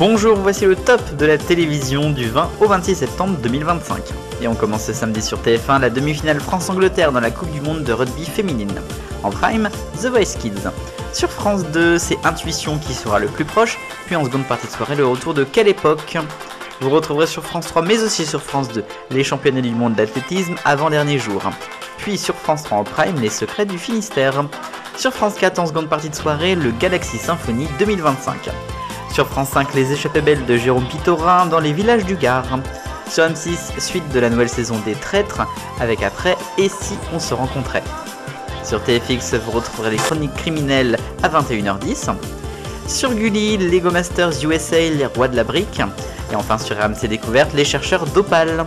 Bonjour, voici le top de la télévision du 20 au 26 septembre 2025. Et on commence ce samedi sur TF1 la demi-finale France-Angleterre dans la Coupe du Monde de rugby féminine. En prime, The Voice Kids. Sur France 2, c'est Intuition qui sera le plus proche, puis en seconde partie de soirée, le retour de Quelle époque. Vous retrouverez sur France 3 mais aussi sur France 2 les championnats du monde d'athlétisme avant-dernier jour. Puis sur France 3 en prime, les secrets du Finistère. Sur France 4 en seconde partie de soirée, le Galaxy Symphony 2025. Sur France 5, les échappées belles de Jérôme Pitorin dans les villages du Gard. Sur M6, suite de la nouvelle saison des Traîtres, avec après Et si on se rencontrait. Sur TFX, vous retrouverez les chroniques criminelles à 21h10. Sur Gulli, Lego Masters USA, les rois de la brique. Et enfin sur RMC Découverte, les chercheurs d'Opale.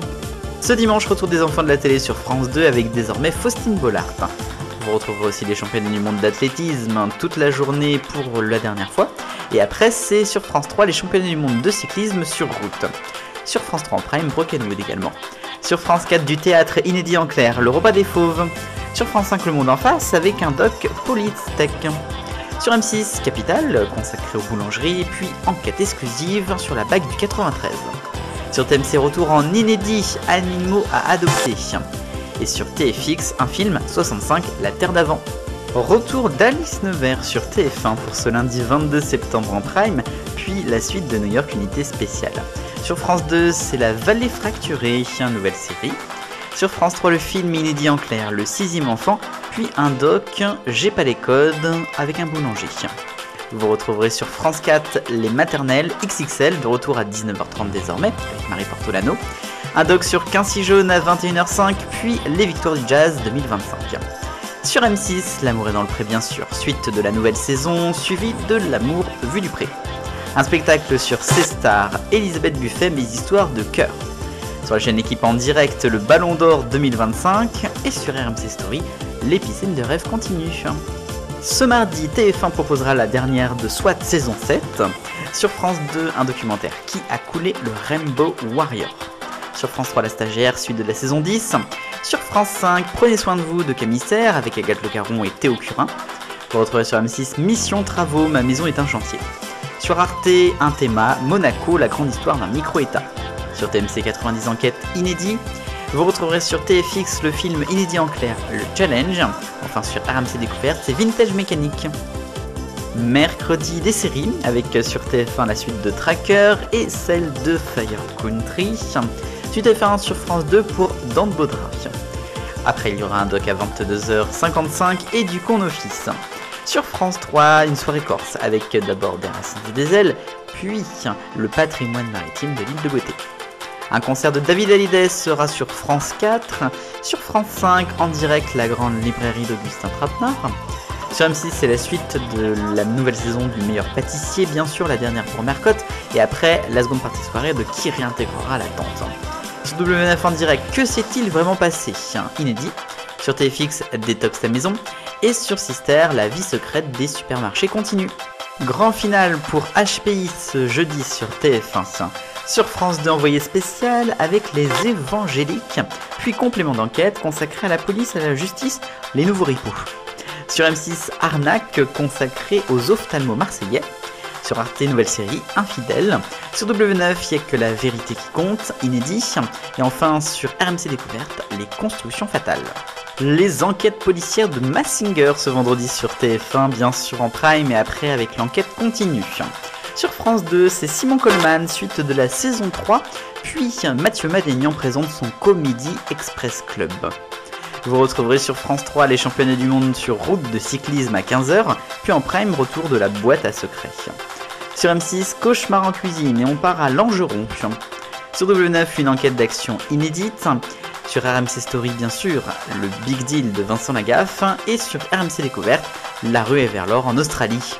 Ce dimanche, retour des enfants de la télé sur France 2 avec désormais Faustine Bollard. Vous retrouverez aussi les championnats du monde d'athlétisme toute la journée pour la dernière fois. Et après, c'est sur France 3 les championnats du monde de cyclisme sur route. Sur France 3 en prime, Brokenwood également. Sur France 4, du théâtre inédit en clair, le repas des fauves. Sur France 5, le monde en face avec un doc Politech. Sur M6, Capital, consacré aux boulangeries, puis enquête exclusive sur la bague du 93. Sur TMC, retour en inédit, Animaux à adopter. Et sur TFX, un film, 65, La Terre d'avant. Retour d'Alice Nevers sur TF1 pour ce lundi 22 septembre en prime, puis la suite de New York Unité Spéciale. Sur France 2, c'est La Vallée Fracturée, une nouvelle série. Sur France 3, le film inédit en clair, Le sixième enfant, puis un doc, J'ai pas les codes, avec un boulanger. Vous retrouverez sur France 4 les maternelles XXL, de retour à 19h30 désormais, avec Marie Portolano. Un doc sur Quincy Jaune à 21h05, puis les victoires du jazz 2025. Sur M6, L'amour est dans le pré bien sûr, suite de la nouvelle saison, suivie de L'amour vu du pré. Un spectacle sur C-Star, Elisabeth Buffet, mes histoires de cœur. Sur la chaîne Équipe en direct, le Ballon d'Or 2025, et sur RMC Story, l'épicène de rêve continue. Ce mardi, TF1 proposera la dernière de SWAT saison 7. Sur France 2, un documentaire, Qui a coulé le Rainbow Warrior. Sur France 3, La Stagiaire, suite de la saison 10. Sur France 5, Prenez soin de vous de Camille Serre avec Agathe Le Caron et Théo Curin. Vous retrouverez sur M6 Mission Travaux, ma maison est un chantier. Sur Arte, un thème, Monaco, la grande histoire d'un micro-état. Sur TMC 90 enquêtes inédits. Vous retrouverez sur TFX le film inédit en clair, Le Challenge. Enfin sur RMC Découverte, c'est Vintage Mécanique. Mercredi, des séries avec sur TF1 la suite de Tracker et celle de Fire Country. Sur TF1 sur France 2 pour Dans de Baudra. Après, il y aura un doc à 22h55 et du Con Office. Sur France 3, une soirée corse avec d'abord Des Racines et des ailes, puis le patrimoine maritime de l'île de Beauté. Un concert de David Hallyday sera sur France 4. Sur France 5, en direct, la grande librairie d'Augustin Trapenard. Sur M6, c'est la suite de la nouvelle saison du meilleur pâtissier, bien sûr, la dernière pour Mercotte. Et après, la seconde partie de soirée de Qui réintégrera la tente. Sur W9 en direct, que s'est-il vraiment passé? Inédit. Sur TFX, Détox ta maison. Et sur Sister, la vie secrète des supermarchés continue. Grand final pour HPI ce jeudi sur TF1. Sur France 2, envoyé spécial avec les évangéliques. Puis complément d'enquête consacré à la police et à la justice, les nouveaux ripoux. Sur M6, Arnaque consacré aux ophtalmos marseillais. Sur Arte, nouvelle série, Infidèle. Sur W9, il n'y a que la vérité qui compte, inédit. Et enfin, sur RMC Découverte, les constructions fatales. Les enquêtes policières de Massinger ce vendredi sur TF1, bien sûr en prime, et après avec l'enquête continue. Sur France 2, c'est Simon Coleman, suite de la saison 3, puis Mathieu Madénian présente son Comedy Express Club. Vous retrouverez sur France 3 les championnats du monde sur route de cyclisme à 15h, puis en prime, retour de la boîte à secrets. Sur M6, Cauchemar en cuisine et on part à Langeron. Sur W9, une enquête d'action inédite. Sur RMC Story, bien sûr, le Big Deal de Vincent Lagaffe. Et sur RMC Découverte, La rue est vers l'or en Australie.